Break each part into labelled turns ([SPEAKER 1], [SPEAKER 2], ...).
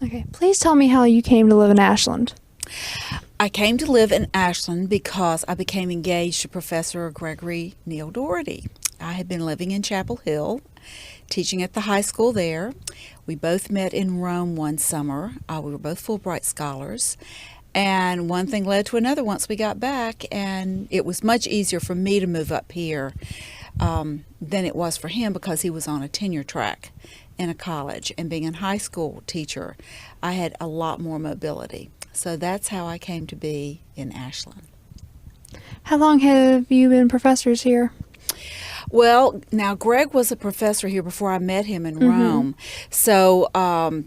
[SPEAKER 1] Okay, please tell me how you came to live in Ashland.
[SPEAKER 2] I came to live in Ashland because I became engaged to Professor Gregory Neal Dougherty. I had been living in Chapel Hill, teaching at the high school there. We both met in Rome one summer. We were both Fulbright scholars. And one thing led to another once we got back, and it was much easier for me to move up here than it was for him because he was on a tenure track in a college. And being a high school teacher, I had a lot more mobility. So that's how I came to be in Ashland.
[SPEAKER 1] How long have you been professors here?
[SPEAKER 2] Well, now Greg was a professor here before I met him in Rome. So, and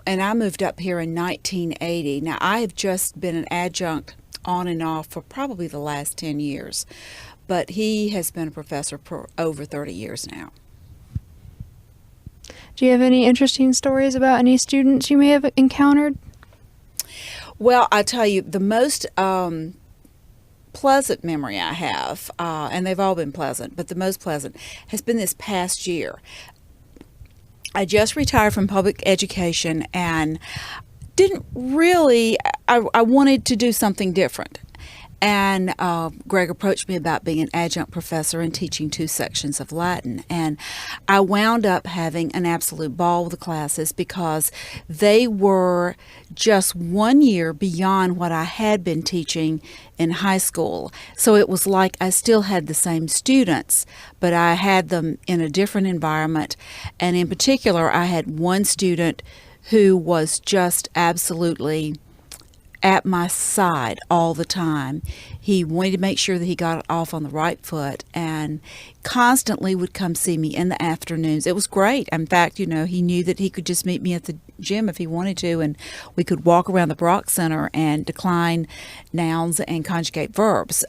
[SPEAKER 2] I moved up here in 1980. Now, I have just been an adjunct on and off for probably the last 10 years. But he has been a professor for over 30 years now.
[SPEAKER 1] Do you have any interesting stories about any students you may have encountered?
[SPEAKER 2] Well, I tell you, the most pleasant memory I have, and they've all been pleasant, but the most pleasant has been this past year. I just retired from public education and didn't really, I wanted to do something different. And Greg approached me about being an adjunct professor and teaching 2 sections of Latin. And I wound up having an absolute ball with the classes because they were just 1 year beyond what I had been teaching in high school. So it was like I still had the same students, but I had them in a different environment. And in particular, I had one student who was just absolutely at my side all the time. He wanted to make sure that he got off on the right foot and constantly would come see me in the afternoons. It was great. In fact, he knew that he could just meet me at the gym if he wanted to, and we could walk around the Brock Center and decline nouns and conjugate verbs.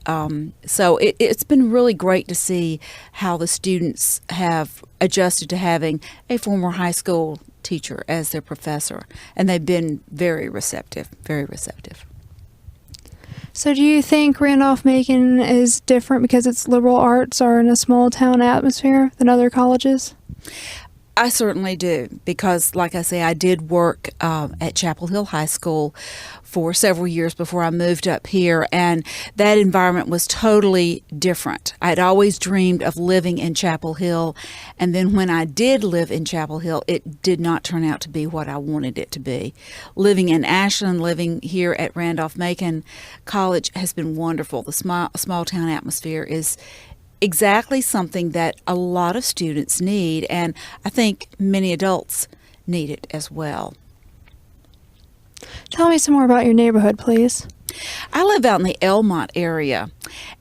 [SPEAKER 2] So it's been really great to see how the students have adjusted to having a former high school teacher as their professor, and they've been very receptive, very receptive.
[SPEAKER 1] So do you think Randolph-Macon is different because its liberal arts are in a small town atmosphere than other colleges?
[SPEAKER 2] I certainly do, because like I say, I did work at Chapel Hill High School for several years before I moved up here, and that environment was totally different. I'd always dreamed of living in Chapel Hill, and then when I did live in Chapel Hill, it did not turn out to be what I wanted it to be. Living in Ashland, living here at Randolph-Macon College has been wonderful. The small town atmosphere is exactly something that a lot of students need, and I think many adults need it as well.
[SPEAKER 1] Tell me some more about your neighborhood, please.
[SPEAKER 2] I live out in the Elmont area.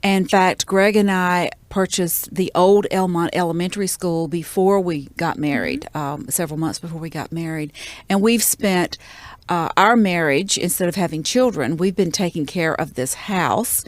[SPEAKER 2] In fact, Greg and I purchased the old Elmont Elementary School before we got married, several months before we got married, and we've spent our marriage, instead of having children, we've been taking care of this house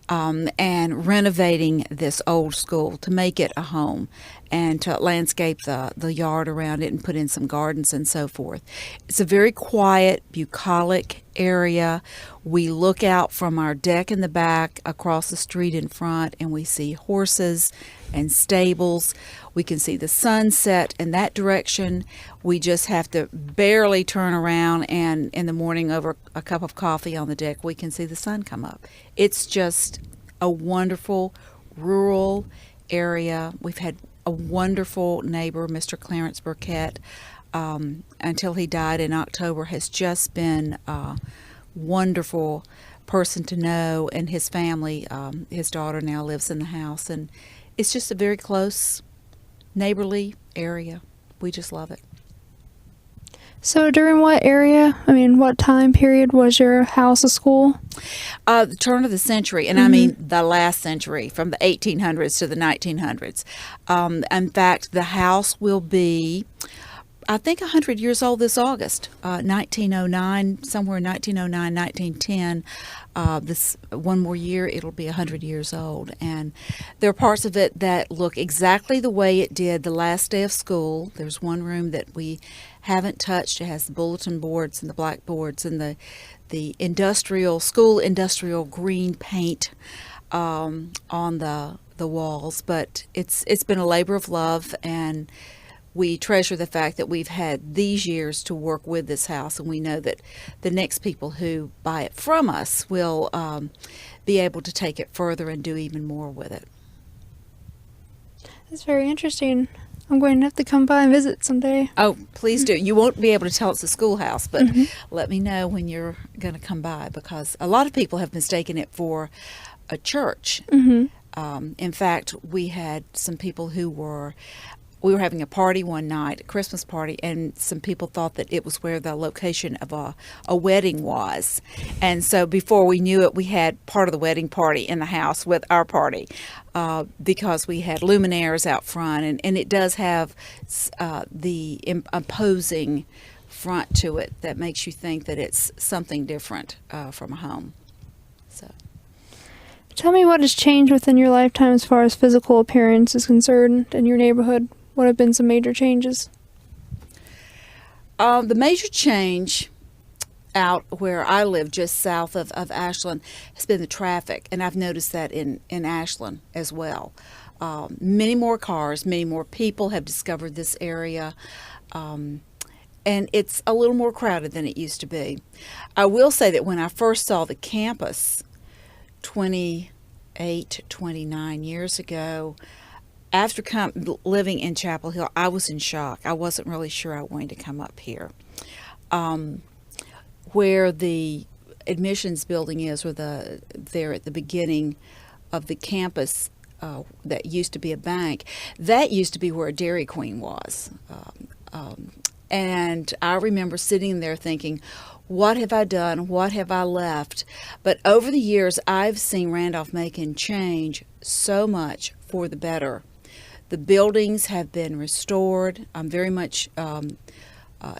[SPEAKER 2] and renovating this old school to make it a home and to landscape the yard around it and put in some gardens and so forth. It's a very quiet, bucolic area. We look out from our deck in the back across the street in front, and we see horses and stables. We can see the sunset in that direction. We just have to barely turn around, and in the morning over a cup of coffee on the deck, we can see the sun come up. It's just a wonderful rural area. We've had a wonderful neighbor, Mr. Clarence Burkett, until he died in October, has just been a wonderful person to know, and his family, his daughter now lives in the house, and it's just a very close, neighborly area. We just love it.
[SPEAKER 1] So during what time period was your house a school?
[SPEAKER 2] The turn of the century, and I mean the last century, from the 1800s to the 1900s. In fact, the house will be, I think, 100 years old this August, 1909, somewhere in 1909, 1910. This one more year, it'll be 100 years old. And there are parts of it that look exactly the way it did the last day of school. There's one room that we haven't touched. It has the bulletin boards and the blackboards and the school industrial green paint on the walls. But it's been a labor of love, and we treasure the fact that we've had these years to work with this house, and we know that the next people who buy it from us will be able to take it further and do even more with it.
[SPEAKER 1] That's very interesting. I'm going to have to come by and visit someday.
[SPEAKER 2] Oh, please do. You won't be able to tell it's a schoolhouse, but let me know when you're going to come by, because a lot of people have mistaken it for a church. In fact, we had some people we were having a party one night, a Christmas party, and some people thought that it was where the location of a wedding was. And so before we knew it, we had part of the wedding party in the house with our party, because we had luminaires out front, and it does have the imposing front to it that makes you think that it's something different from a home. So.
[SPEAKER 1] Tell me what has changed within your lifetime as far as physical appearance is concerned in your neighborhood. What have been some major changes?
[SPEAKER 2] The major change out where I live, just south of Ashland, has been the traffic, and I've noticed that in Ashland as well. Many more cars, many more people have discovered this area, and it's a little more crowded than it used to be. I will say that when I first saw the campus 28, 29 years ago, after living in Chapel Hill, I was in shock. I wasn't really sure I wanted to come up here. Where the admissions building is, or there at the beginning of the campus that used to be a bank, that used to be where a Dairy Queen was. And I remember sitting there thinking, what have I done? What have I left? But over the years, I've seen Randolph-Macon change so much for the better. The buildings have been restored. I'm very much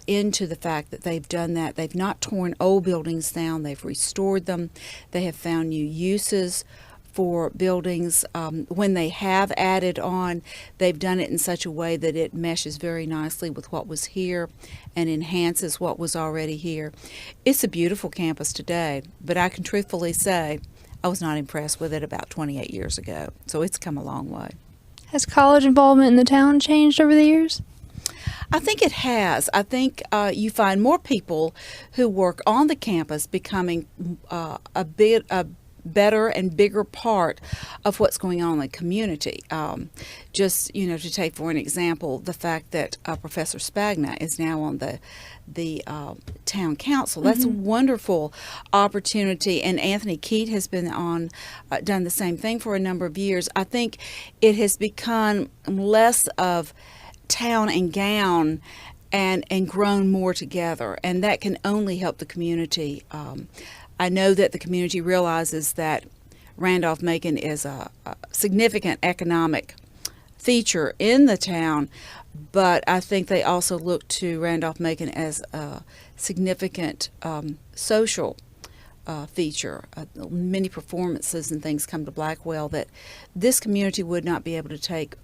[SPEAKER 2] into the fact that they've done that. They've not torn old buildings down. They've restored them. They have found new uses for buildings. When they have added on, they've done it in such a way that it meshes very nicely with what was here and enhances what was already here. It's a beautiful campus today, but I can truthfully say I was not impressed with it about 28 years ago. So it's come a long way.
[SPEAKER 1] Has college involvement in the town changed over the years?
[SPEAKER 2] I think it has. I think you find more people who work on the campus becoming a better and bigger part of what's going on in the community. Just, to take for an example, the fact that Professor Spagna is now on the town council. That's a wonderful opportunity, and Anthony Keat has been done the same thing for a number of years. I think it has become less of town and gown and grown more together, and that can only help the community. I know that the community realizes that Randolph-Macon is a significant economic feature in the town, but I think they also look to Randolph-Macon as a significant social feature. Many performances and things come to Blackwell that this community would not be able to take,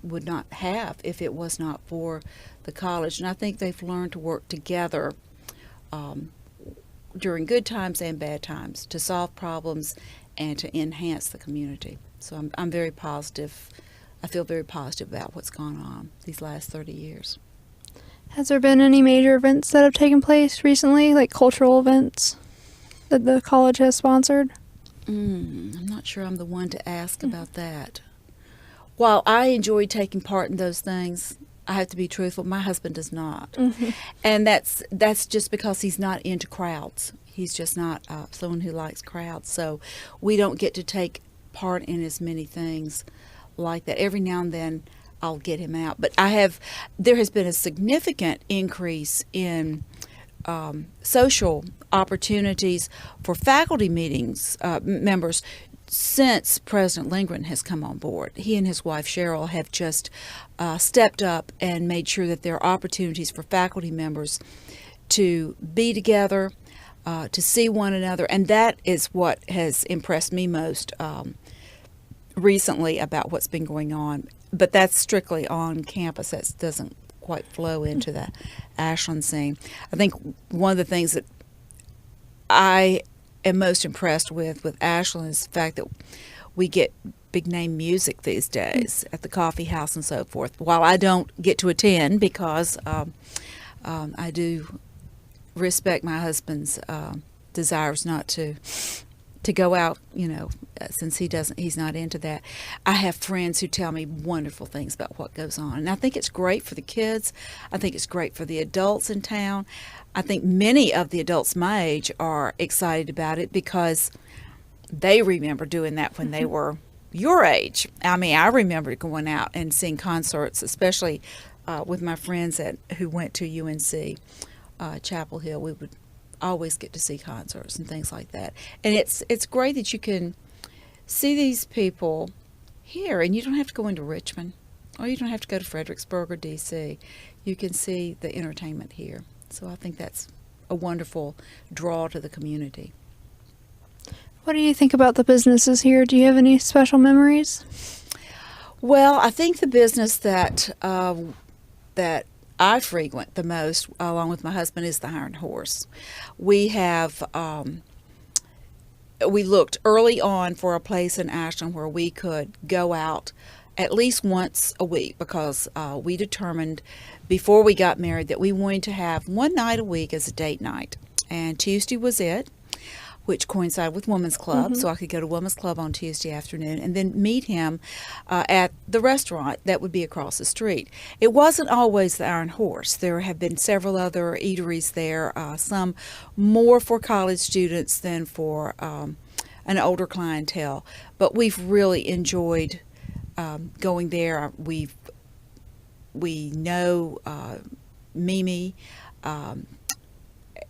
[SPEAKER 2] would not have if it was not for the college. And I think they've learned to work together during good times and bad times to solve problems and to enhance the community. So I'm very positive. I feel very positive about what's gone on these last 30 years.
[SPEAKER 1] Has there been any major events that have taken place recently, like cultural events that the college has sponsored?
[SPEAKER 2] I'm not sure I'm the one to ask about that. While I enjoy taking part in those things, I have to be truthful, my husband does not. And that's just because he's not into crowds. He's just not someone who likes crowds. So we don't get to take part in as many things like that. Every now and then I'll get him out. But there has been a significant increase in social opportunities for faculty meetings, members, since President Lindgren has come on board. He and his wife Cheryl have just stepped up and made sure that there are opportunities for faculty members to be together, to see one another, and that is what has impressed me most recently about what's been going on. But that's strictly on campus. That doesn't quite flow into the Ashland scene. I think one of the things that I am most impressed with Ashland is the fact that we get big name music these days at the coffee house and so forth. While I don't get to attend because I do respect my husband's desires not to go out, since he's not into that. I have friends who tell me wonderful things about what goes on. And I think it's great for the kids. I think it's great for the adults in town. I think many of the adults my age are excited about it because they remember doing that when they were your age. I mean, I remember going out and seeing concerts, especially with my friends who went to UNC Chapel Hill. We would always get to see concerts and things like that. And it's great that you can see these people here, and you don't have to go into Richmond, or you don't have to go to Fredericksburg or D.C. You can see the entertainment here. So I think that's a wonderful draw to the community.
[SPEAKER 1] What do you think about the businesses here? Do you have any special memories?
[SPEAKER 2] Well, I think the business that I frequent the most, along with my husband, is the Iron Horse. We have we looked early on for a place in Ashland where we could go out at least once a week because we determined before we got married that we wanted to have one night a week as a date night. And Tuesday was it, which coincided with Women's Club, so I could go to Women's Club on Tuesday afternoon and then meet him at the restaurant that would be across the street. It wasn't always the Iron Horse. There have been several other eateries there, some more for college students than for an older clientele. But we've really enjoyed going there. We know Mimi,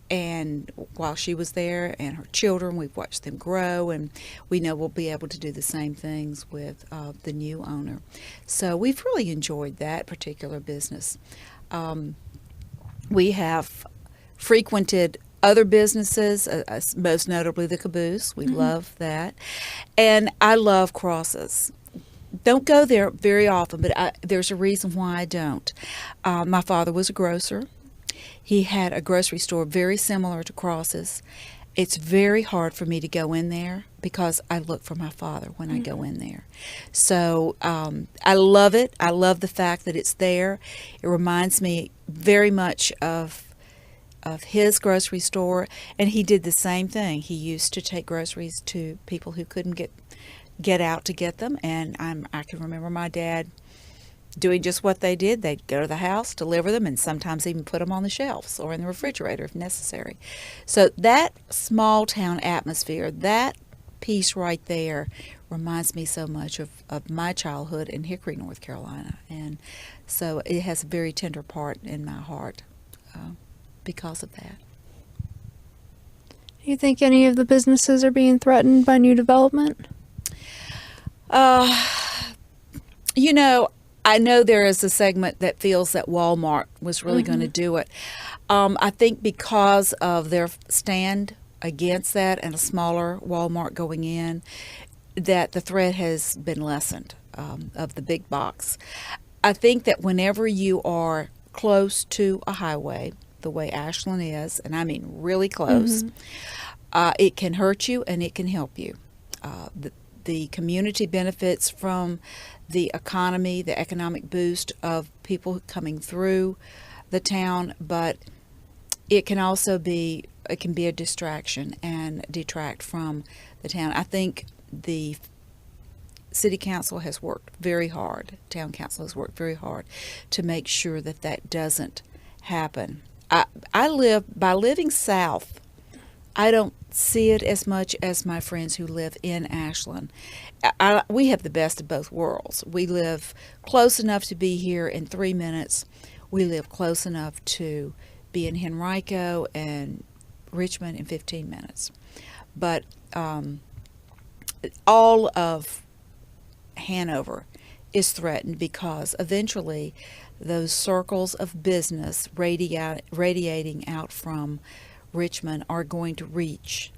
[SPEAKER 2] and while she was there, and her children, we've watched them grow, and we know we'll be able to do the same things with the new owner. So we've really enjoyed that particular business. We have frequented other businesses, most notably the Caboose. We love that. And I love Crosses. Don't go there very often, but there's a reason why I don't. My father was a grocer. He had a grocery store very similar to Crosses. It's very hard for me to go in there because I look for my father when I go in there. So I love it. I love the fact that it's there. It reminds me very much of his grocery store, and he did the same thing. He used to take groceries to people who couldn't get out to get them, and I can remember my dad doing just what they did. They'd go to the house, deliver them, and sometimes even put them on the shelves or in the refrigerator if necessary. So that small town atmosphere, that piece right there reminds me so much of my childhood in Hickory, North Carolina. And so it has a very tender part in my heart because of that.
[SPEAKER 1] Do you think any of the businesses are being threatened by new development?
[SPEAKER 2] I know there is a segment that feels that Walmart was really going to do it. I think because of their stand against that and a smaller Walmart going in, that the threat has been lessened of the big box. I think that whenever you are close to a highway, the way Ashland is, and I mean really close, it can hurt you and it can help you. The community benefits from the economy, the economic boost of people coming through the town, but it can also be a distraction and detract from the town. I think the city council has worked very hard, town council has worked very hard to make sure that that doesn't happen. I living south, I don't see it as much as my friends who live in Ashland. We have the best of both worlds. We live close enough to be here in 3 minutes. We live close enough to be in Henrico and Richmond in 15 minutes. But all of Hanover is threatened because eventually those circles of business radiating out from Richmond are going to reach,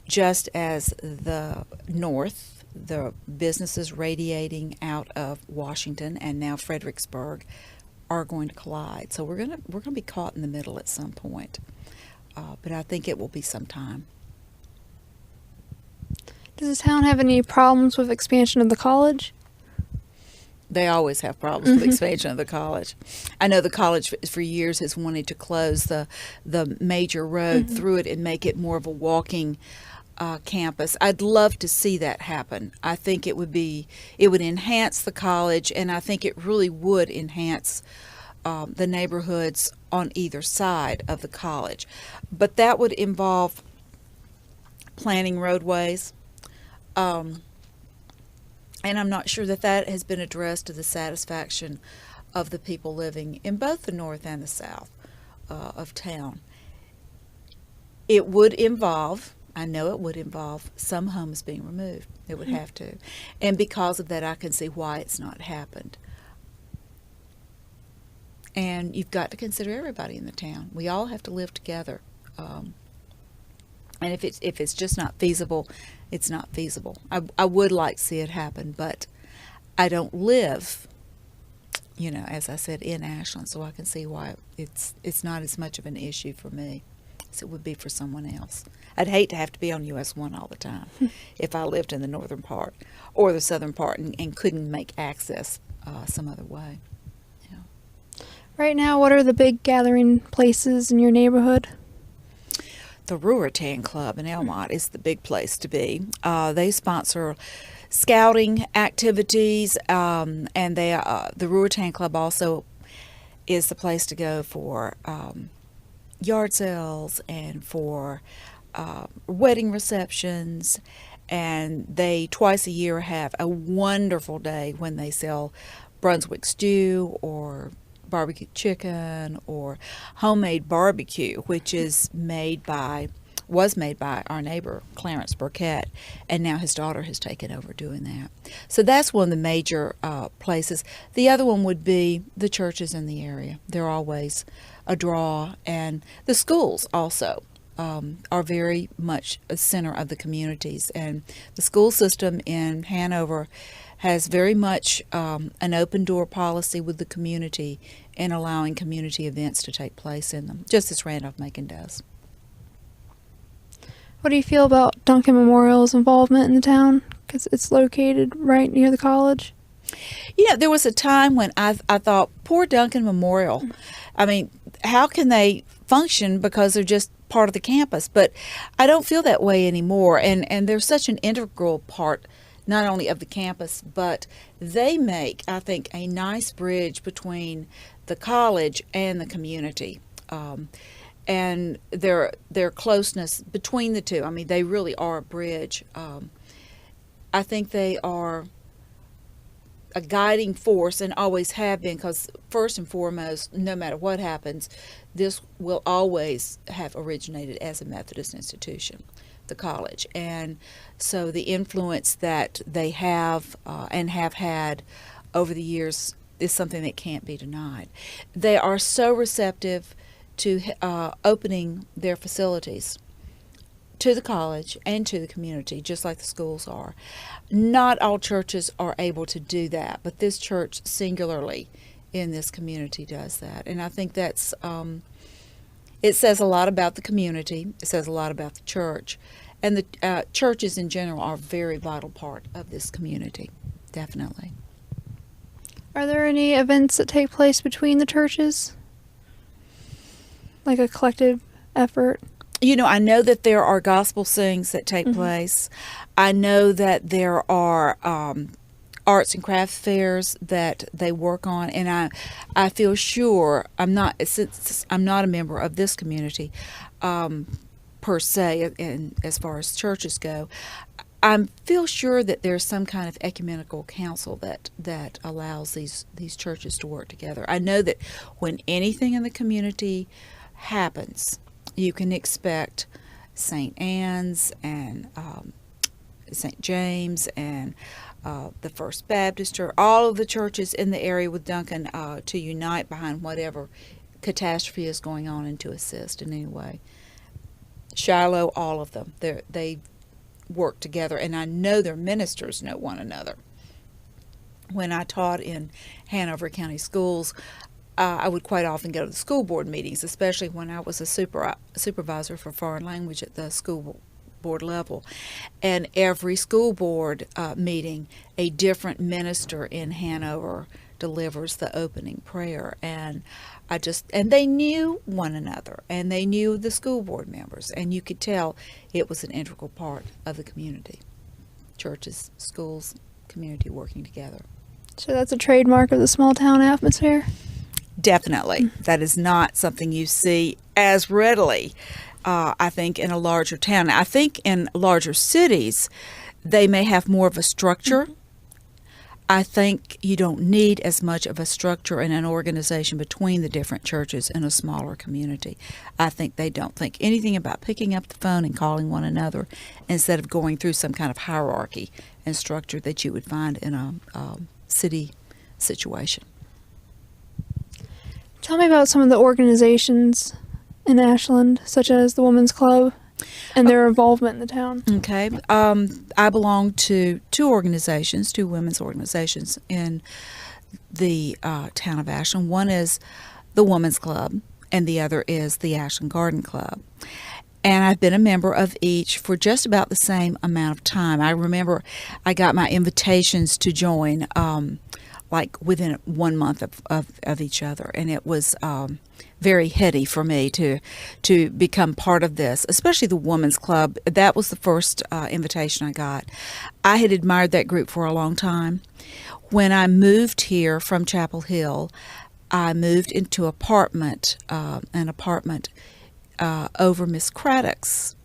[SPEAKER 2] just as the north, the businesses radiating out of Washington and now Fredericksburg are going to collide. So we're going to be caught in the middle at some point, but I think it will be some time.
[SPEAKER 1] Does the town have any problems with expansion of the college?
[SPEAKER 2] They always have problems with expansion of the college. I know the college for years has wanted to close the major road through it and make it more of a walking campus. I'd love to see that happen. I think it would enhance the college, and I think it really would enhance the neighborhoods on either side of the college. But that would involve planning roadways. And I'm not sure that has been addressed to the satisfaction of the people living in both the north and the south of town. It would involve, I know it would involve, some homes being removed. It would have to. And because of that, I can see why it's not happened. And you've got to consider everybody in the town. We all have to live together. And if it's just not feasible, it's not feasible. I would like to see it happen, but I don't live, as I said, in Ashland, so I can see why it's not as much of an issue for me as it would be for someone else. I'd hate to have to be on US 1 all the time if I lived in the northern part or the southern part and couldn't make access some other way. Yeah.
[SPEAKER 1] Right now, what are the big gathering places in your neighborhood?
[SPEAKER 2] The Ruritan Club in Elmont is the big place to be. They sponsor scouting activities, and the Ruritan Club also is the place to go for yard sales and for wedding receptions. And they twice a year have a wonderful day when they sell Brunswick stew or barbecue chicken or homemade barbecue, which was made by our neighbor Clarence Burkett, and now his daughter has taken over doing that. So that's one of the major places. The other one would be the churches in the area. They're always a draw, and the schools also are very much a center of the communities. And the school system in Hanover has very much an open door policy with the community in allowing community events to take place in them, just as Randolph-Macon does.
[SPEAKER 1] What do you feel about Duncan Memorial's involvement in the town? Because it's located right near the college.
[SPEAKER 2] There was a time when I thought, poor Duncan Memorial. I mean, how can they function because they're just part of the campus? But I don't feel that way anymore. And they're such an integral part not only of the campus, but they make, I think, a nice bridge between the college and the community. And their closeness between the two. I mean, they really are a bridge. I think they are a guiding force and always have been, because first and foremost, no matter what happens, this will always have originated as a Methodist institution, the college. And so the influence that they have and have had over the years is something that can't be denied. They are so receptive to opening their facilities to the college and to the community, just like the schools are. Not all churches are able to do that, but this church singularly in this community does that. And I think that's, it says a lot about the community. It says a lot about the church. And the churches in general are a very vital part of this community, definitely.
[SPEAKER 1] Are there any events that take place between the churches? Like a collective effort?
[SPEAKER 2] I know that there are gospel sings that take place. I know that there are arts and craft fairs that they work on, and I feel sure, since I'm not a member of this community per se, and as far as churches go, I feel sure that there's some kind of ecumenical council that allows these churches to work together. I know that when anything in the community happens, you can expect St. Anne's and St. James and the First Baptist Church, all of the churches in the area with Duncan to unite behind whatever catastrophe is going on and to assist in any way. Shiloh, all of them, they work together, and I know their ministers know one another. When I taught in Hanover County Schools, I would quite often go to the school board meetings, especially when I was a supervisor for foreign language at the school board level. And every school board meeting, a different minister in Hanover delivers the opening prayer. And and they knew one another, and they knew the school board members, and you could tell it was an integral part of the community. Churches, schools, community working together.
[SPEAKER 1] So that's a trademark of the small town atmosphere?
[SPEAKER 2] Definitely. That is not something you see as readily, I think, in a larger town. I think in larger cities, they may have more of a structure. I think you don't need as much of a structure and an organization between the different churches in a smaller community. I think they don't think anything about picking up the phone and calling one another instead of going through some kind of hierarchy and structure that you would find in a city situation.
[SPEAKER 1] Tell me about some of the organizations in Ashland, such as the Women's Club, and their involvement in the town.
[SPEAKER 2] Okay. I belong to two women's organizations in the town of Ashland. One is the Women's Club, and the other is the Ashland Garden Club. And I've been a member of each for just about the same amount of time. I remember I got my invitations to join like within 1 month of each other, and it was very heady for me to become part of this, especially the Women's Club. That was the first invitation I got. I had admired that group for a long time. When I moved here from Chapel Hill, I moved into an apartment over Miss Craddock's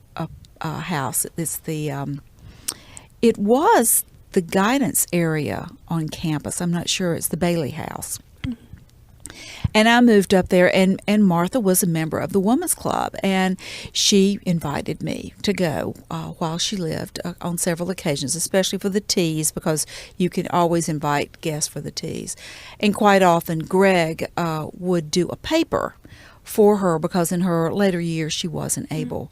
[SPEAKER 2] house. It was the guidance area on campus. I'm not sure. It's the Bailey House. And I moved up there, and Martha was a member of the Women's Club, and she invited me to go while she lived on several occasions, especially for the teas, because you can always invite guests for the teas. And quite often, Greg would do a paper for her, because in her later years she wasn't able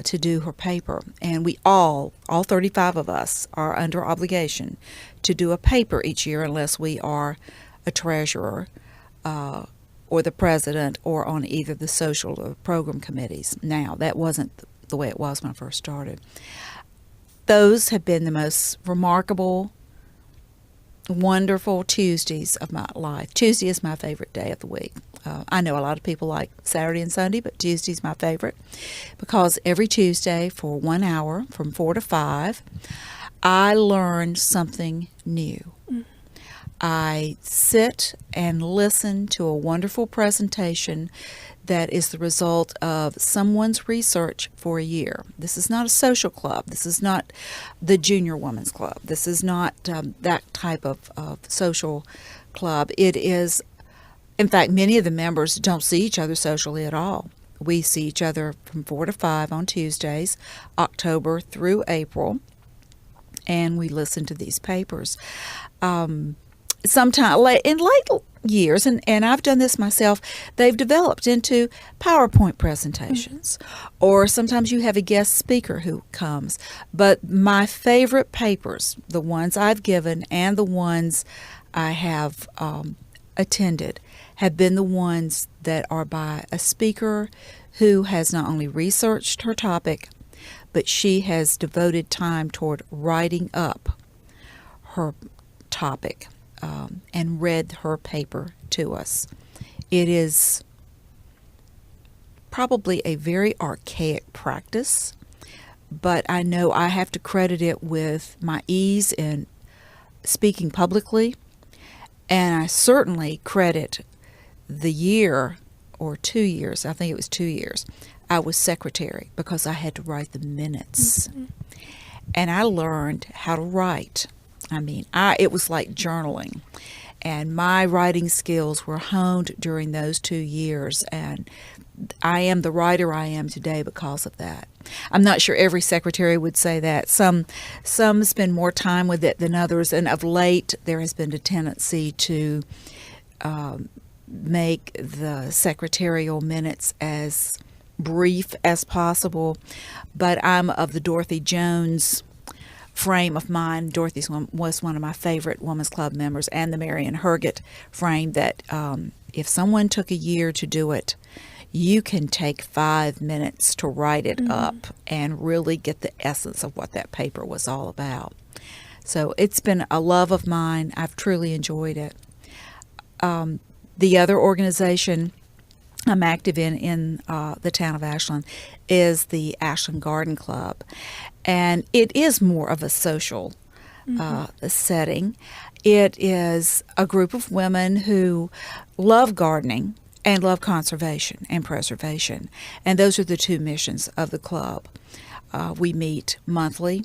[SPEAKER 2] to do her paper. And we all 35 of us, are under obligation to do a paper each year unless we are a treasurer or the president or on either the social or program committees. Now, that wasn't the way it was when I first started. Those have been the most remarkable, wonderful Tuesdays of my life. Tuesday is my favorite day of the week. I know a lot of people like Saturday and Sunday, but Tuesday's my favorite, because every Tuesday for 1 hour from 4 to 5, I learn something new. I sit and listen to a wonderful presentation that is the result of someone's research for a year. This is not a social club. This is not the Junior Women's Club. This is not that type of social club. It is, in fact, many of the members don't see each other socially at all. We see each other from 4 to 5 on Tuesdays, October through April, and we listen to these papers. Sometime in late years, and I've done this myself, they've developed into PowerPoint presentations, or sometimes you have a guest speaker who comes. But my favorite papers, the ones I've given and the ones I have attended, have been the ones that are by a speaker who has not only researched her topic, but she has devoted time toward writing up her topic and read her paper to us. It is probably a very archaic practice, but I know I have to credit it with my ease in speaking publicly, and I certainly credit the year or 2 years, I think it was 2 years, I was secretary, because I had to write the minutes. And I learned how to write. I mean, it was like journaling. And my writing skills were honed during those 2 years, and I am the writer I am today because of that. I'm not sure every secretary would say that. Some spend more time with it than others, and of late there has been a tendency to make the secretarial minutes as brief as possible. But I'm of the Dorothy Jones frame of mind. Dorothy was one of my favorite Women's Club members, and the Marion Herget frame, that if someone took a year to do it, you can take 5 minutes to write it up and really get the essence of what that paper was all about. So it's been a love of mine. I've truly enjoyed it. The other organization I'm active in the town of Ashland is the Ashland Garden Club. And it is more of a social setting. It is a group of women who love gardening and love conservation and preservation. And those are the two missions of the club. We meet monthly,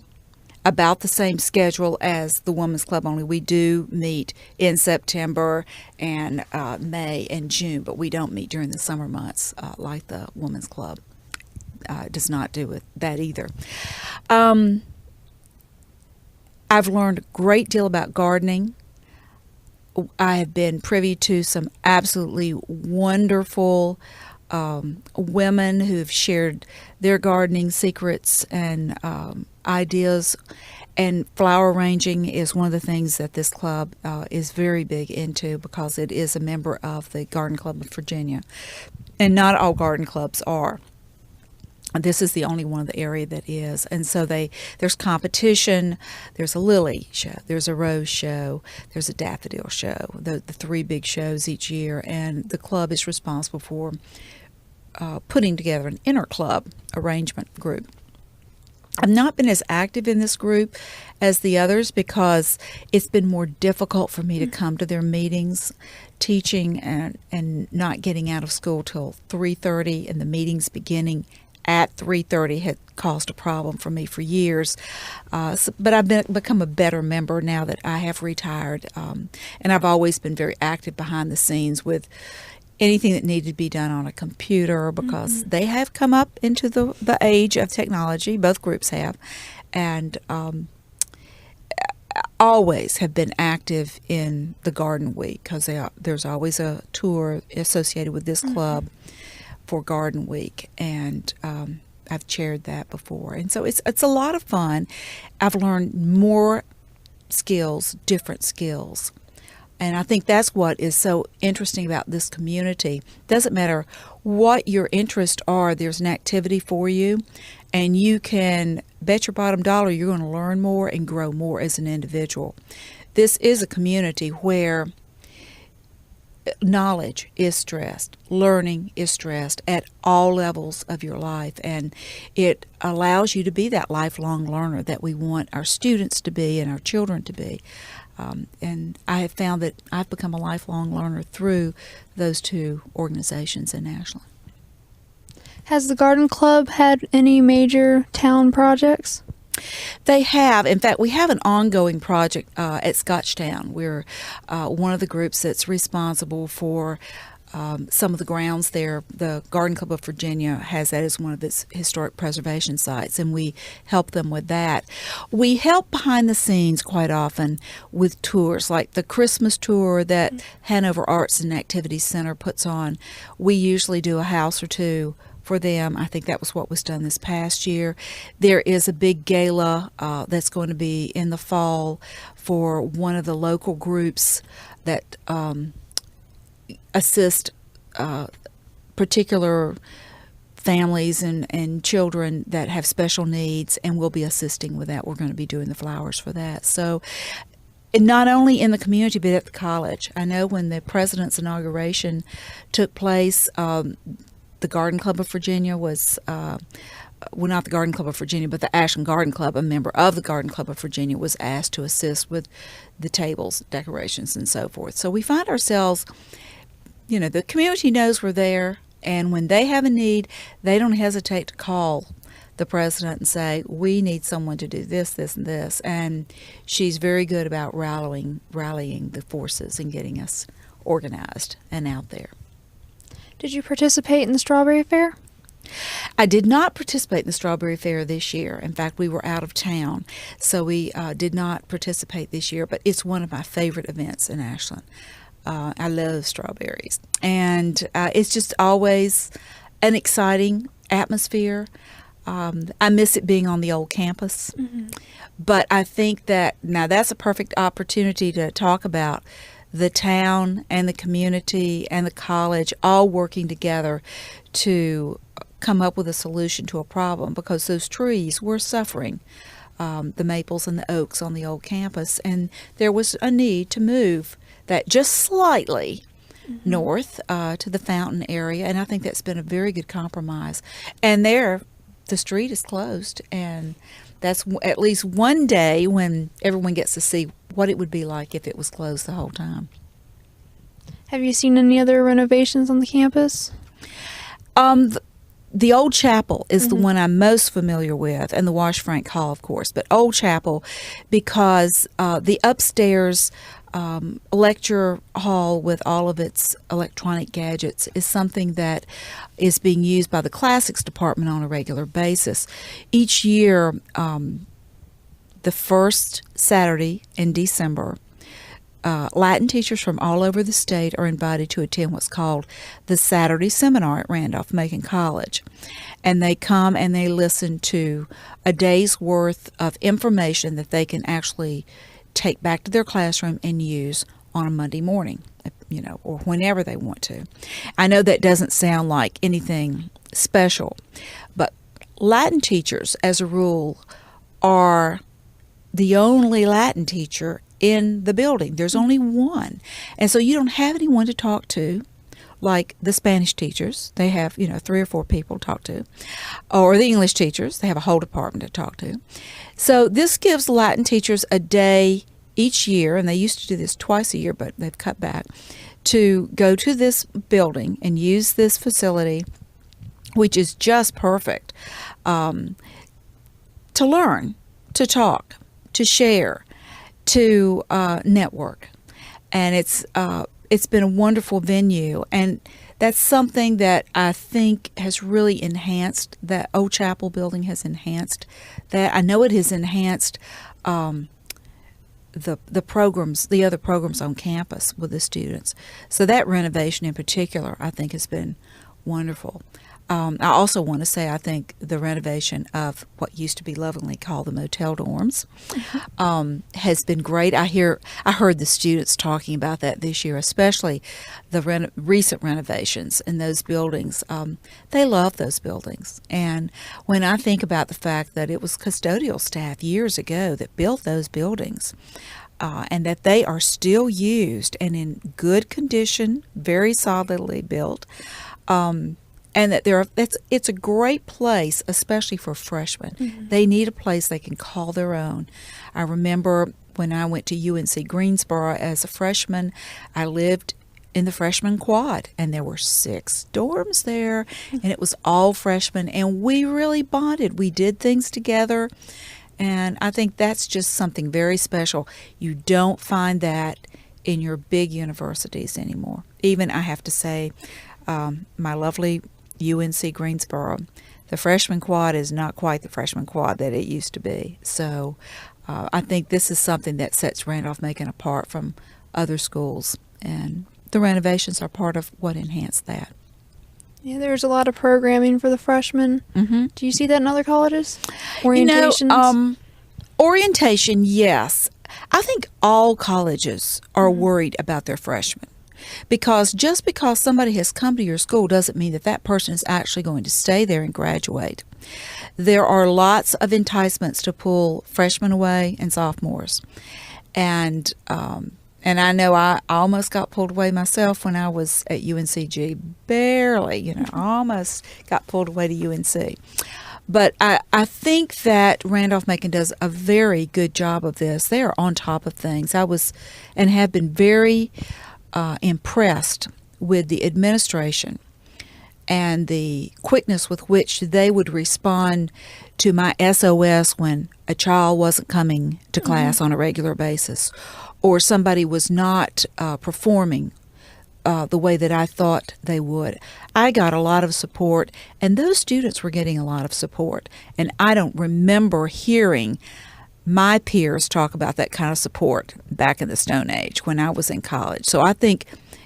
[SPEAKER 2] about the same schedule as the Women's Club, only we do meet in September and May and June, but we don't meet during the summer months like the Women's Club does not do with that either. I've learned a great deal about gardening. I have been privy to some absolutely wonderful women who have shared their gardening secrets and ideas. And flower arranging is one of the things that this club is very big into, because it is a member of the Garden Club of Virginia. And not all garden clubs are. This is the only one in the area that is. And so there's competition. There's a lily show. There's a rose show. There's a daffodil show. The three big shows each year. And the club is responsible for putting together an inter-club arrangement group. I've not been as active in this group as the others because it's been more difficult for me to come to their meetings. Teaching and not getting out of school till 3:30, and the meetings beginning at 3:30 had caused a problem for me for years. But I've become a better member now that I have retired. And I've always been very active behind the scenes with anything that needed to be done on a computer, because they have come up into the age of technology. Both groups have. And always have been active in the Garden Week, because there's always a tour associated with this club for Garden Week, and I've chaired that before, and so it's a lot of fun. I've learned more skills, different skills, and I think that's what is so interesting about this community. Doesn't matter what your interests are, there's an activity for you, and you can bet your bottom dollar you're going to learn more and grow more as an individual. This is a community where knowledge is stressed, learning is stressed at all levels of your life, and it allows you to be that lifelong learner that we want our students to be and our children to be. And I have found that I've become a lifelong learner through those two organizations in Ashland.
[SPEAKER 1] Has the Garden Club had any major town projects?
[SPEAKER 2] They have. In fact, we have an ongoing project at Scotchtown. We're one of the groups that's responsible for some of the grounds there. The Garden Club of Virginia has that as one of its historic preservation sites, and we help them with that. We help behind the scenes quite often with tours, like the Christmas tour that Hanover Arts and Activities Center puts on. We usually do a house or two for them. I think that was what was done this past year. There is a big gala that's going to be in the fall for one of the local groups that assist particular families and children that have special needs, and we'll be assisting with that. We're going to be doing the flowers for that. So not only in the community, but at the college. I know when the president's inauguration took place, the Garden Club of Virginia was, well, not the Garden Club of Virginia, but the Ashland Garden Club, a member of the Garden Club of Virginia, was asked to assist with the tables, decorations, and so forth. So we find ourselves, the community knows we're there, and when they have a need, they don't hesitate to call the president and say, we need someone to do this, this, and this. And she's very good about rallying the forces and getting us organized and out there.
[SPEAKER 1] Did you participate in the Strawberry Fair?
[SPEAKER 2] I did not participate in the Strawberry Fair this year. In fact, we were out of town, so we did not participate this year, but it's one of my favorite events in Ashland. I love strawberries, and it's just always an exciting atmosphere. I miss it being on the old campus, but I think that now that's a perfect opportunity to talk about the town and the community and the college all working together to come up with a solution to a problem, because those trees were suffering, the maples and the oaks on the old campus, and there was a need to move that just slightly north to the Fountain area, and I think that's been a very good compromise. And there, the street is closed, and that's at least one day when everyone gets to see what it would be like if it was closed the whole time.
[SPEAKER 1] Have you seen any other renovations on the campus?
[SPEAKER 2] The old chapel is the one I'm most familiar with, and the Wash Frank Hall, of course. But old chapel, because the upstairs lecture hall with all of its electronic gadgets is something that is being used by the classics department on a regular basis. Each year, the first Saturday in December, Latin teachers from all over the state are invited to attend what's called the Saturday Seminar at Randolph-Macon College. And they come and they listen to a day's worth of information that they can actually take back to their classroom and use on a Monday morning, or whenever they want to. I know that doesn't sound like anything special, but Latin teachers, as a rule, are the only Latin teacher in the building. There's only one. And so you don't have anyone to talk to like the Spanish teachers. They have, 3 or 4 people to talk to. Or the English teachers. They have a whole department to talk to. So this gives Latin teachers a day each year, and they used to do this twice a year, but they've cut back, to go to this building and use this facility, which is just perfect, to learn, to talk, to share, to network. And it's been a wonderful venue, and that's something that I think has really enhanced, that Old Chapel building has enhanced that. I know it has enhanced the programs, the other programs on campus with the students. So that renovation in particular, I think, has been wonderful. I also want to say I think the renovation of what used to be lovingly called the motel dorms has been great. I heard the students talking about that this year, especially the recent renovations in those buildings. They love those buildings. And when I think about the fact that it was custodial staff years ago that built those buildings, and that they are still used and in good condition, very solidly built, and that it's a great place, especially for freshmen. Mm-hmm. They need a place they can call their own. I remember when I went to UNC Greensboro as a freshman, I lived in the freshman quad, and there were 6 dorms there, and it was all freshmen, and we really bonded. We did things together, and I think that's just something very special. You don't find that in your big universities anymore. Even, I have to say, my lovely UNC Greensboro, the freshman quad is not quite the freshman quad that it used to be. So I think this is something that sets Randolph-Macon apart from other schools, and the renovations are part of what enhanced that.
[SPEAKER 1] Yeah, there's a lot of programming for the freshmen. Mm-hmm. Do you see that in other colleges?
[SPEAKER 2] Orientations? Orientation, yes. I think all colleges are worried about their freshmen. Because just because somebody has come to your school doesn't mean that that person is actually going to stay there and graduate. There are lots of enticements to pull freshmen away and sophomores. And I know I almost got pulled away myself when I was at UNCG. Barely, almost got pulled away to UNC. But I think that Randolph-Macon does a very good job of this. They are on top of things. I was and have been very impressed with the administration and the quickness with which they would respond to my SOS when a child wasn't coming to class on a regular basis, or somebody was not performing the way that I thought they would. I got a lot of support, and those students were getting a lot of support. And I don't remember hearing my peers talk about that kind of support back in the Stone Age when I was in college. So I think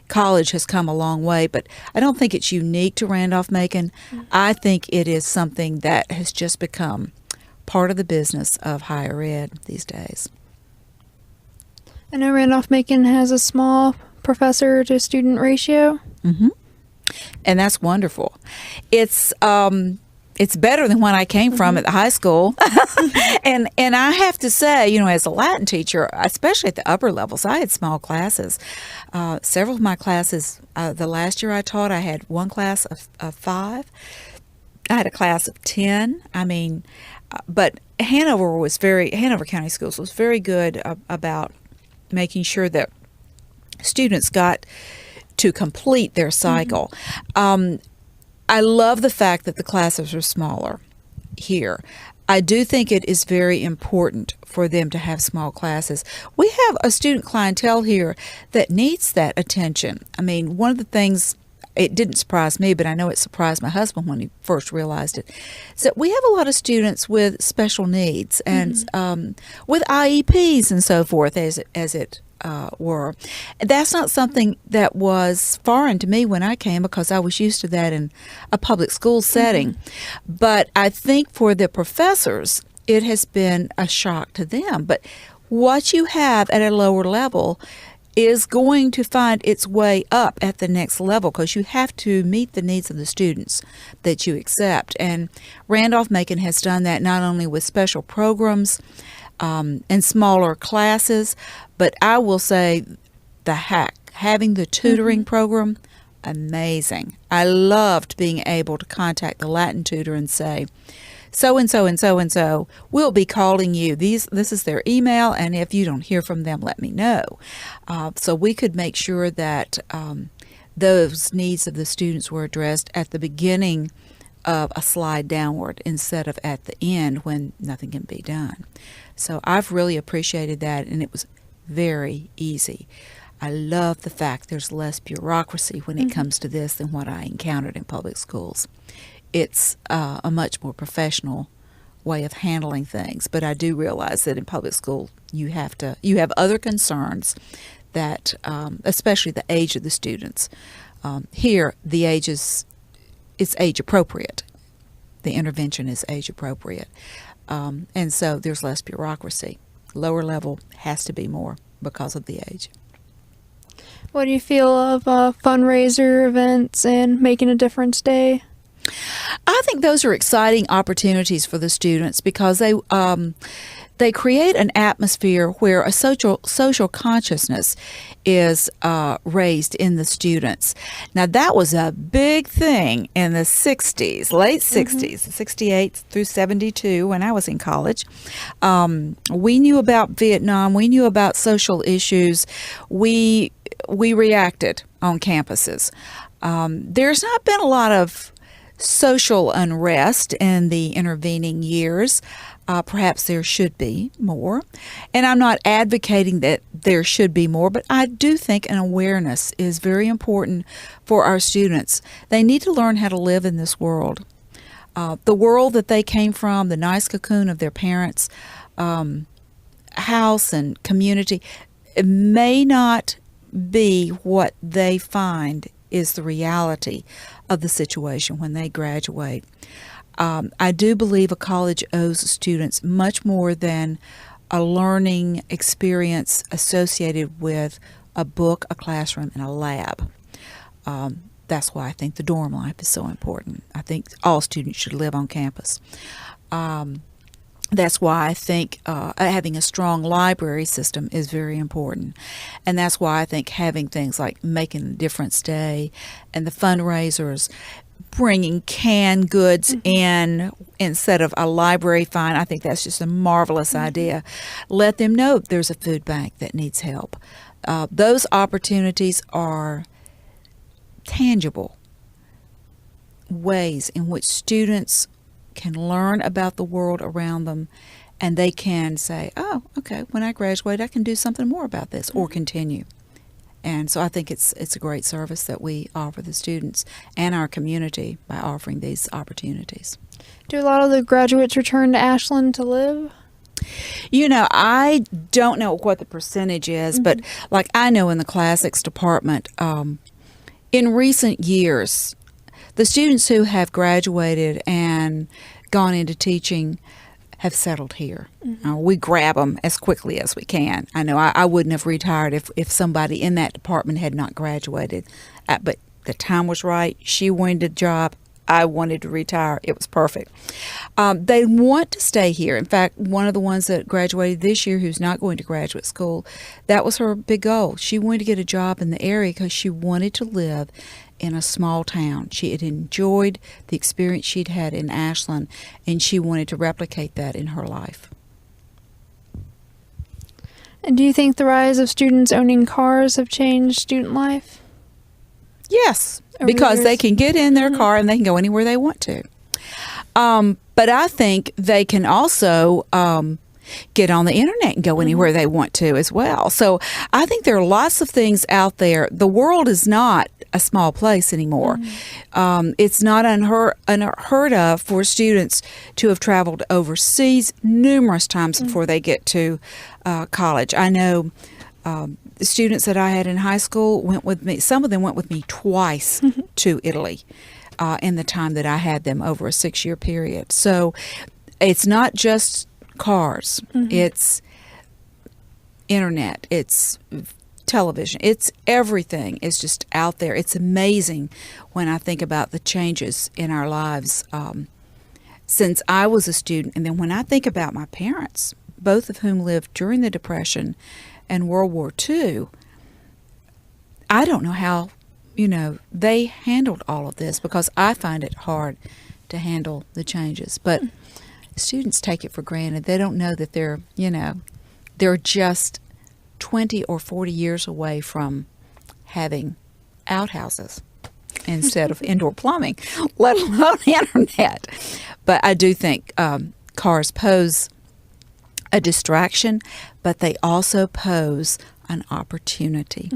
[SPEAKER 2] college has come a long way, but I don't think it's unique to Randolph-Macon. I think it is something that has just become part of the business of higher ed these days.
[SPEAKER 1] I know Randolph-Macon has a small professor to student ratio.
[SPEAKER 2] Mm-hmm. And that's wonderful. It's better than when I came from at the high school. and I have to say, as a Latin teacher, especially at the upper levels, I had small classes. Several of my classes, the last year I taught, I had one class of 5. I had a class of 10. But Hanover County Schools was very good about making sure that students got to complete their cycle. I love the fact that the classes are smaller here. I do think it is very important for them to have small classes. We have a student clientele here that needs that attention. One of the things, it didn't surprise me, but I know it surprised my husband when he first realized it, is that we have a lot of students with special needs and with IEPs and so forth, as it were. That's not something that was foreign to me when I came, because I was used to that in a public school setting. But I think for the professors, it has been a shock to them. But what you have at a lower level is going to find its way up at the next level, because you have to meet the needs of the students that you accept. And Randolph-Macon has done that not only with special programs and smaller classes, but I will say having the tutoring program, amazing. I loved being able to contact the Latin tutor and say, so-and-so and so-and-so will be calling you. This is their email, and if you don't hear from them, let me know. So we could make sure that those needs of the students were addressed at the beginning of a slide downward instead of at the end when nothing can be done. So I've really appreciated that, and it was very easy. I love the fact there's less bureaucracy when it comes to this than what I encountered in public schools. It's a much more professional way of handling things, but I do realize that in public school you have other concerns that, especially the age of the students. Here, it's age appropriate. The intervention is age appropriate. And so there's less bureaucracy. Lower level has to be more because of the age.
[SPEAKER 1] What do you feel of fundraiser events and Making a Difference Day?
[SPEAKER 2] I think those are exciting opportunities for the students because they create an atmosphere where a social consciousness is raised in the students. Now, that was a big thing in the 60s, late 60s, 68 through 72 when I was in college. We knew about Vietnam. We knew about social issues. We reacted on campuses. There's not been a lot of social unrest in the intervening years. Perhaps there should be more. And I'm not advocating that there should be more, but I do think an awareness is very important for our students. They need to learn how to live in this world. The world that they came from, the nice cocoon of their parents' house and community, it may not be what they find is the reality of the situation when they graduate. I do believe a college owes students much more than a learning experience associated with a book, a classroom, and a lab. That's why I think the dorm life is so important. I think all students should live on campus. That's why I think having a strong library system is very important. And that's why I think having things like Making a Difference Day and the fundraisers, bringing canned goods in instead of a library fine, I think that's just a marvelous idea. Let them know there's a food bank that needs help. Those opportunities are tangible ways in which students can learn about the world around them, and they can say, oh, okay, when I graduate, I can do something more about this or continue. And so I think it's a great service that we offer the students and our community by offering these opportunities.
[SPEAKER 1] Do a lot of the graduates return to Ashland to live?
[SPEAKER 2] I don't know what the percentage is, but like I know in the classics department, in recent years, the students who have graduated and gone into teaching have settled here. We grab them as quickly as we can. I know I wouldn't have retired if somebody in that department had not graduated. But the time was right. She wanted a job. I wanted to retire. It was perfect. They want to stay here. In fact, one of the ones that graduated this year who's not going to graduate school, that was her big goal. She wanted to get a job in the area because she wanted to live in a small town. She had enjoyed the experience she'd had in Ashland, and she wanted to replicate that in her life.
[SPEAKER 1] And do you think the rise of students owning cars have changed student life?
[SPEAKER 2] Yes,
[SPEAKER 1] Over
[SPEAKER 2] because
[SPEAKER 1] the
[SPEAKER 2] they
[SPEAKER 1] years?
[SPEAKER 2] can get in their car and they can go anywhere they want to. But I think they can also get on the internet and go anywhere they want to as well. So I think there are lots of things out there. The world is not a small place anymore. It's not unheard of for students to have traveled overseas numerous times before they get to college. I know the students that I had in high school went with me. Some of them went with me twice to Italy in the time that I had them over a 6-year period. So it's not just cars. It's internet. It's television. It's everything is just out there. It's amazing when I think about the changes in our lives since I was a student. And then when I think about my parents, both of whom lived during the Depression and World War II, I don't know how, they handled all of this, because I find it hard to handle the changes. But students take it for granted. They don't know that they're just 20 or 40 years away from having outhouses instead of indoor plumbing, let alone internet. But I do think cars pose a distraction, but they also pose an opportunity.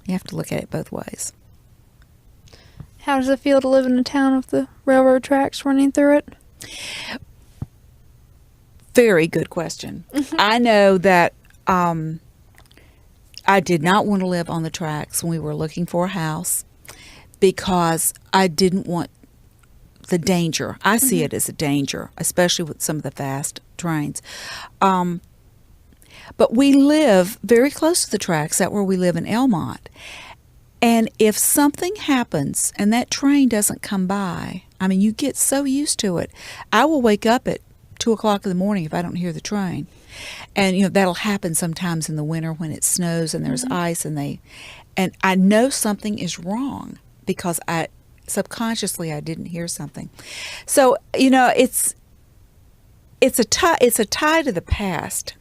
[SPEAKER 2] You have to look at it both ways.
[SPEAKER 1] How does it feel to live in a town with the railroad tracks running through it?
[SPEAKER 2] Very good question. I know that I did not want to live on the tracks when we were looking for a house, because I didn't want the danger. I see it as a danger, especially with some of the fast trains. But we live very close to the tracks. That's where we live in Elmont. And if something happens and that train doesn't come by, you get so used to it. I will wake up at 2 o'clock in the morning if I don't hear the train. And, that'll happen sometimes in the winter when it snows and there's ice and I know something is wrong because subconsciously I didn't hear something. So, it's a tie to the past.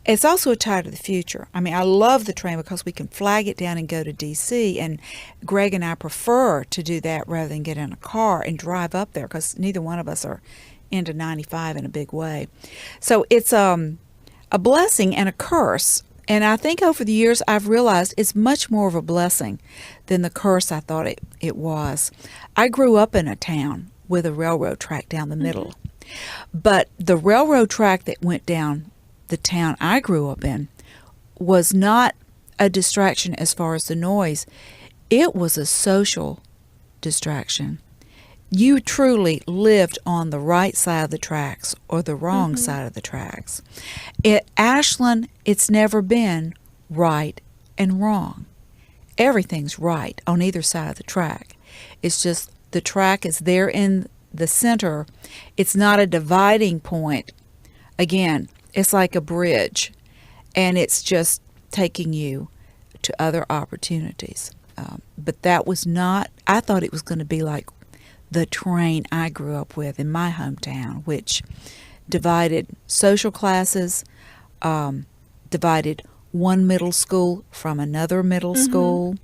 [SPEAKER 2] It's also a tie to the future. I love the train because we can flag it down and go to D.C., and Greg and I prefer to do that rather than get in a car and drive up there, because neither one of us are into 95 in a big way. So it's a blessing and a curse. And I think over the years I've realized it's much more of a blessing than the curse I thought it was. I grew up in a town with a railroad track down the middle. But the railroad track that went down the town I grew up in was not a distraction as far as the noise. It was a social distraction. You truly lived on the right side of the tracks or the wrong side of the tracks. At Ashland, it's never been right and wrong. Everything's right on either side of the track. It's just the track is there in the center. It's not a dividing point. Again, it's like a bridge, and it's just taking you to other opportunities. But that was not, I thought it was going to be like the train I grew up with in my hometown, which divided social classes, divided one middle school from another middle school,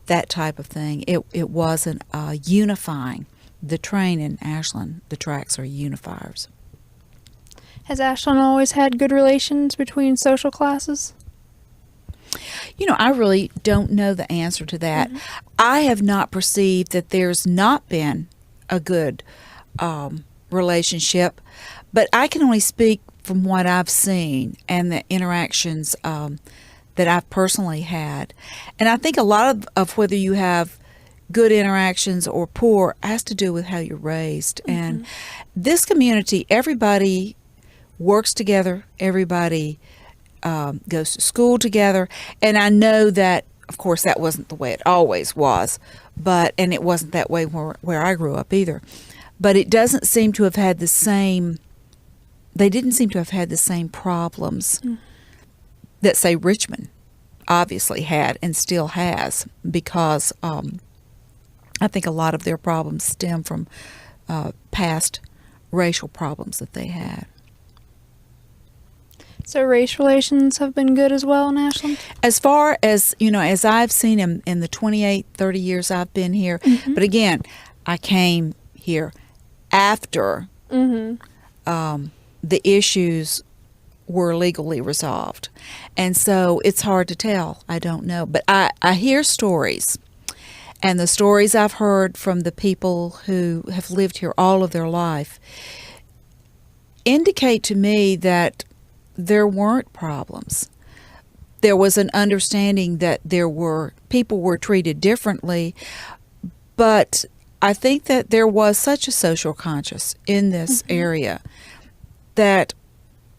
[SPEAKER 2] that type of thing. It wasn't unifying. The train in Ashland, the tracks are unifiers.
[SPEAKER 1] Has Ashland always had good relations between social classes?
[SPEAKER 2] I really don't know the answer to that. I have not perceived that there's not been a good relationship, but I can only speak from what I've seen and the interactions that I've personally had. And I think a lot of whether you have good interactions or poor has to do with how you're raised. And this community, everybody works together, everybody goes to school together. And I know that, of course, that wasn't the way it always was, and it wasn't that way where I grew up either. But it doesn't seem to have had the same, they didn't seem to have had the same problems that, say, Richmond obviously had and still has, because I think a lot of their problems stem from past racial problems that they had.
[SPEAKER 1] So race relations have been good as well in Ashland?
[SPEAKER 2] As far as, as I've seen him in the 28, 30 years I've been here. But again, I came here after the issues were legally resolved. And so it's hard to tell. I don't know. But I hear stories. And the stories I've heard from the people who have lived here all of their life indicate to me that there weren't problems. There was an understanding that people were treated differently, but I think that there was such a social conscience in this area that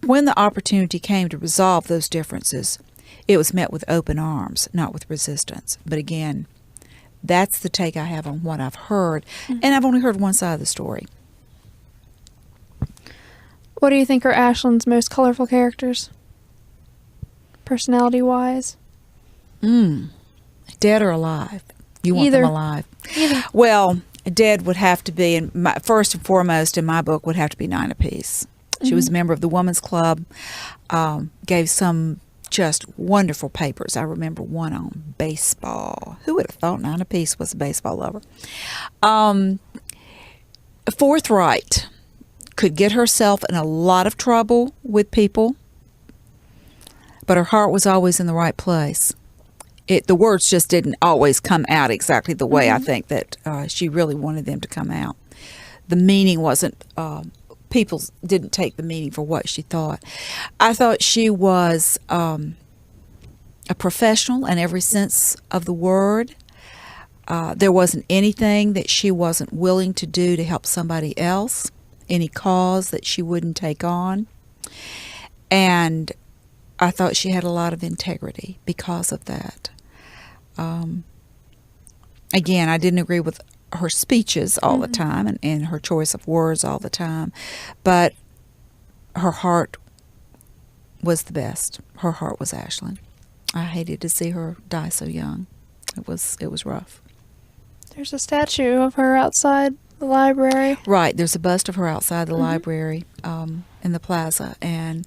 [SPEAKER 2] when the opportunity came to resolve those differences, it was met with open arms, not with resistance. But again, that's the take I have on what I've heard, and I've only heard one side of the story.
[SPEAKER 1] What do you think are Ashland's most colorful characters, personality-wise?
[SPEAKER 2] Dead or alive? You want
[SPEAKER 1] Either.
[SPEAKER 2] them alive?
[SPEAKER 1] Either.
[SPEAKER 2] Well, dead would have to be, first and foremost in my book, would have to be Nina Peace. She was a member of the Women's Club, gave some just wonderful papers. I remember one on baseball. Who would have thought Nina Peace was a baseball lover? Forthright. Could get herself in a lot of trouble with people, but her heart was always in the right place. The words just didn't always come out exactly the way I think that she really wanted them to come out. The meaning wasn't, people didn't take the meaning for what she thought. I thought she was a professional in every sense of the word. There wasn't anything that she wasn't willing to do to help somebody else, any cause that she wouldn't take on. And I thought she had a lot of integrity because of that. Again, I didn't agree with her speeches all the time and her choice of words all the time, but her heart was the best. Her heart was Ashland. I hated to see her die so young. It was rough.
[SPEAKER 1] There's a statue of her outside the library.
[SPEAKER 2] Right. There's a bust of her outside the library in the plaza. And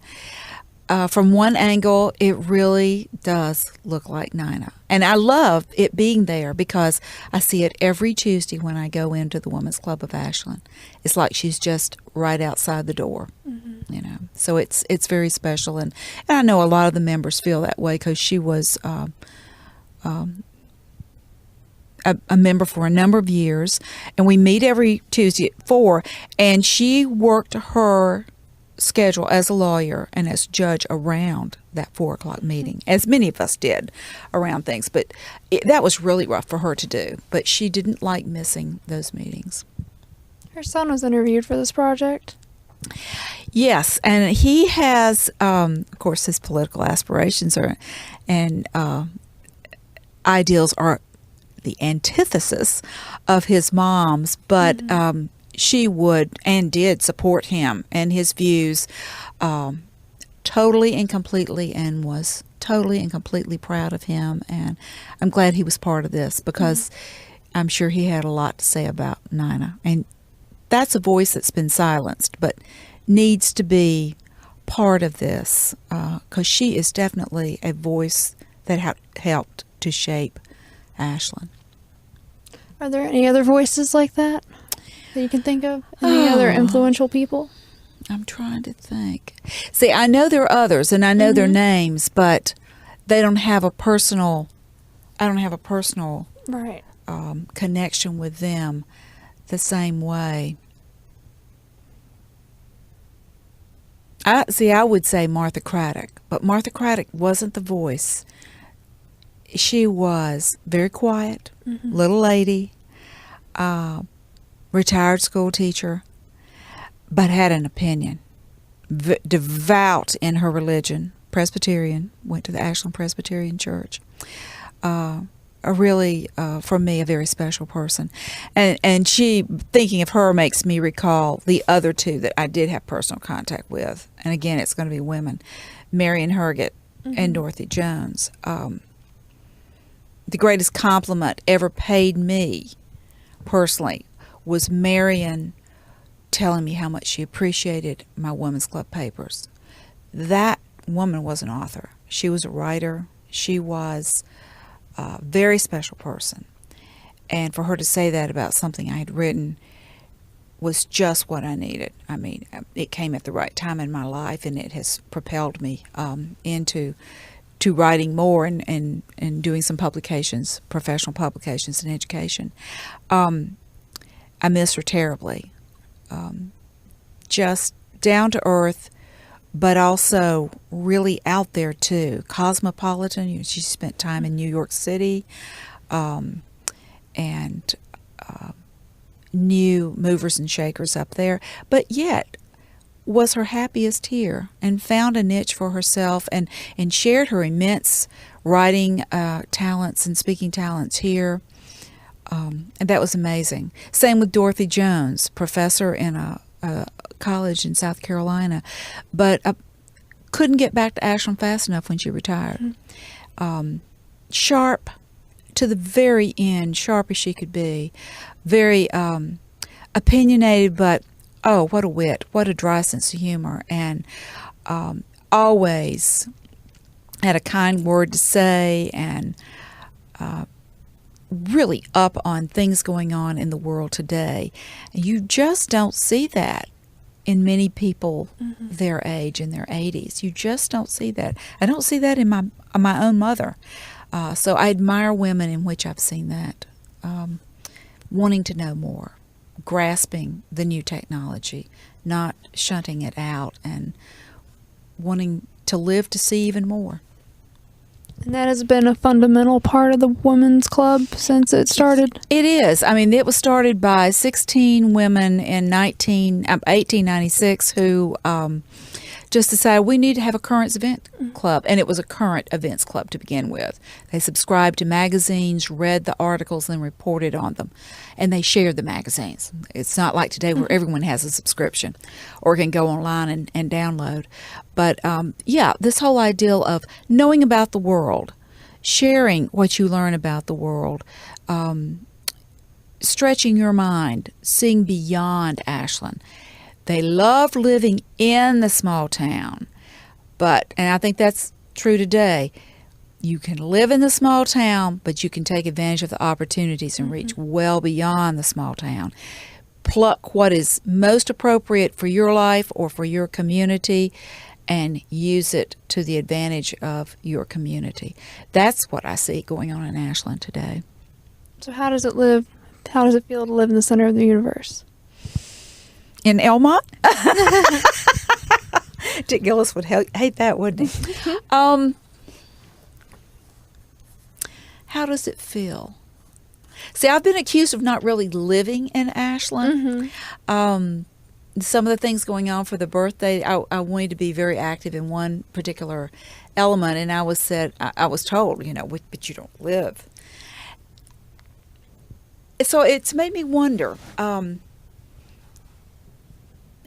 [SPEAKER 2] from one angle, it really does look like Nina. And I love it being there because I see it every Tuesday when I go into the Women's Club of Ashland. It's like she's just right outside the door, So it's very special. And I know a lot of the members feel that way because she was a member for a number of years, and we meet every Tuesday at 4, and she worked her schedule as a lawyer and as judge around that 4 o'clock meeting, as many of us did around things, but that was really rough for her to do, but she didn't like missing those meetings.
[SPEAKER 1] Her son was interviewed for this project.
[SPEAKER 2] Yes, and he has, of course, his political aspirations and ideals are the antithesis of his mom's, but she would and did support him and his views totally and completely, and was totally and completely proud of him. And I'm glad he was part of this because I'm sure he had a lot to say about Nina. And that's a voice that's been silenced, but needs to be part of this because she is definitely a voice that helped to shape Ashland.
[SPEAKER 1] Are there any other voices like that you can think of? Any other influential people?
[SPEAKER 2] I'm trying to think. See, I know there are others, and I know their names, but they don't have a personal. I don't have a personal
[SPEAKER 1] right
[SPEAKER 2] connection with them the same way. I would say Martha Craddock, but Martha Craddock wasn't the voice. She was very quiet, little lady, retired school teacher, but had an opinion. Devout in her religion, Presbyterian, went to the Ashland Presbyterian Church. A really, for me, a very special person. And she, thinking of her, makes me recall the other two that I did have personal contact with. And again, it's going to be women, Marion Herget and Dorothy Jones. The greatest compliment ever paid me, personally, was Marion telling me how much she appreciated my Women's Club papers. That woman was an author. She was a writer. She was a very special person. And for her to say that about something I had written was just what I needed. I mean, it came at the right time in my life, and it has propelled me into writing more and doing some publications, professional publications in education. I miss her terribly. Just down to earth, but also really out there too. Cosmopolitan. She spent time in New York City, and knew movers and shakers up there, but yet was her happiest here and found a niche for herself and shared her immense writing talents and speaking talents here. And that was amazing. Same with Dorothy Jones, professor in a college in South Carolina, but couldn't get back to Ashland fast enough when she retired. Sharp to the very end, sharp as she could be, very opinionated, but oh, what a wit, what a dry sense of humor, and always had a kind word to say, and really up on things going on in the world today. You just don't see that in many people their age, in their 80s. You just don't see that. I don't see that in my own mother. So I admire women in which I've seen that, wanting to know more, grasping the new technology, not shunting it out, and wanting to live to see even more.
[SPEAKER 1] And that has been a fundamental part of the Women's Club since it started.
[SPEAKER 2] It is. I mean, it was started by 16 women in 1896 who just decided we need to have a current event club. And it was a current events club to begin with. They subscribed to magazines, read the articles, and reported on them. And they shared the magazines. It's not like today where everyone has a subscription or can go online and download. But yeah, this whole ideal of knowing about the world, sharing what you learn about the world, stretching your mind, seeing beyond Ashland. They loved living in the small town, and I think that's true today, you can live in the small town, but you can take advantage of the opportunities and reach well beyond the small town. Pluck what is most appropriate for your life or for your community and use it to the advantage of your community. That's what I see going on in Ashland today.
[SPEAKER 1] So how does it feel to live in the center of the universe?
[SPEAKER 2] In Elmont? Dick Gillis would hate that, wouldn't he? How does it feel? See, I've been accused of not really living in Ashland. Some of the things going on for the birthday, I wanted to be very active in one particular element, and I was told, but you don't live. So it's made me wonder.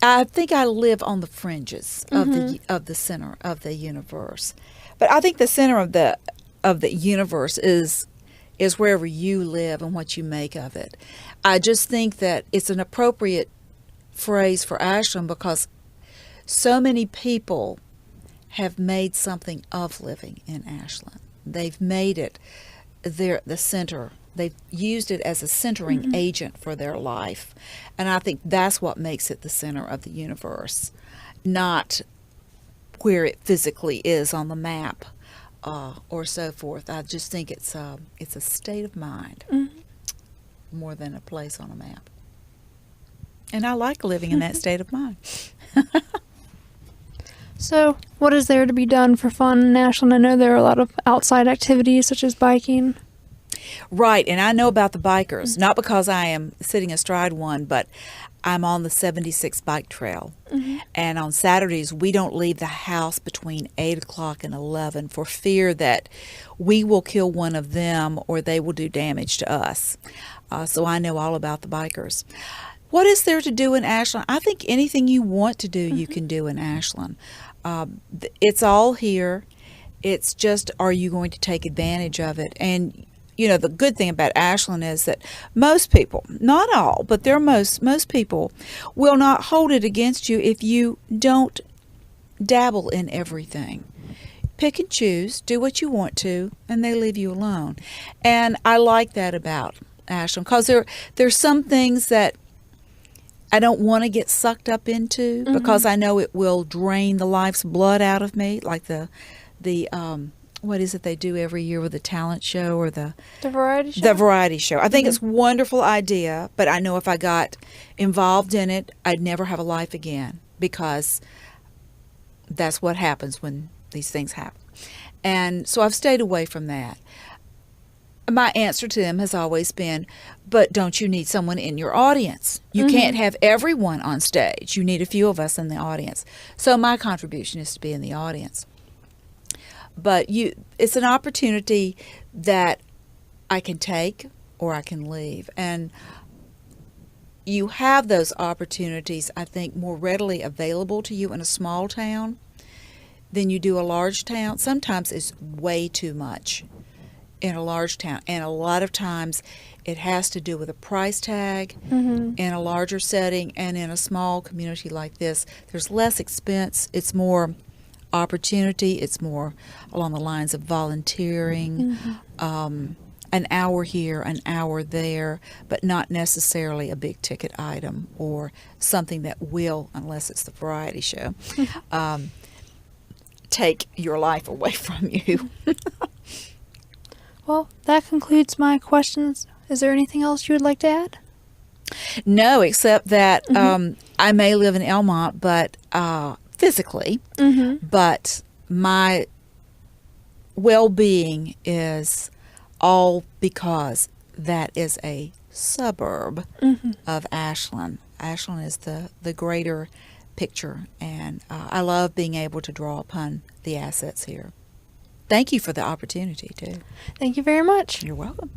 [SPEAKER 2] I think I live on the fringes of the center of the universe, but I think the center of the universe is wherever you live and what you make of it. I just think that it's an appropriate phrase for Ashland because so many people have made something of living in Ashland. They've made it the center. They've used it as a centering agent for their life. And I think that's what makes it the center of the universe, not where it physically is on the map or so forth. I just think it's a state of mind more than a place on a map. And I like living in that state of mind.
[SPEAKER 1] So what is there to be done for fun in Ashland? I know there are a lot of outside activities such as biking.
[SPEAKER 2] Right, and I know about the bikers, not because I am sitting astride one, but I'm on the 76 bike trail. And on Saturdays, we don't leave the house between 8 o'clock and 11 for fear that we will kill one of them or they will do damage to us. So I know all about the bikers. What is there to do in Ashland? I think anything you want to do, you can do in Ashland. It's all here. It's just, are you going to take advantage of it? And the good thing about Ashland is that most people, not all, but most people will not hold it against you if you don't dabble in everything. Pick and choose, do what you want to, and they leave you alone. And I like that about Ashland, because there's some things that I don't want to get sucked up into, because I know it will drain the life's blood out of me, like the what is it they do every year with the talent show or the
[SPEAKER 1] variety show?
[SPEAKER 2] The variety show. I think it's a wonderful idea, but I know if I got involved in it, I'd never have a life again, because that's what happens when these things happen. And so I've stayed away from that. My answer to them has always been, but don't you need someone in your audience? You can't have everyone on stage. You need a few of us in the audience. So my contribution is to be in the audience. But it's an opportunity that I can take or I can leave. And you have those opportunities, I think, more readily available to you in a small town than you do a large town. Sometimes it's way too much in a large town. And a lot of times it has to do with a price tag in a larger setting. And in a small community like this, there's less expense. It's more opportunity. It's more along the lines of volunteering, an hour here, an hour there, but not necessarily a big ticket item or something that will, unless it's the variety show, take your life away from you.
[SPEAKER 1] Well, that concludes my questions. Is there anything else you would like to add?
[SPEAKER 2] No, except that I may live in Elmont, but physically, but my well-being is all because that is a suburb of Ashland. Ashland is the greater picture, and I love being able to draw upon the assets here. Thank you for the opportunity, too.
[SPEAKER 1] Thank you very much.
[SPEAKER 2] You're welcome.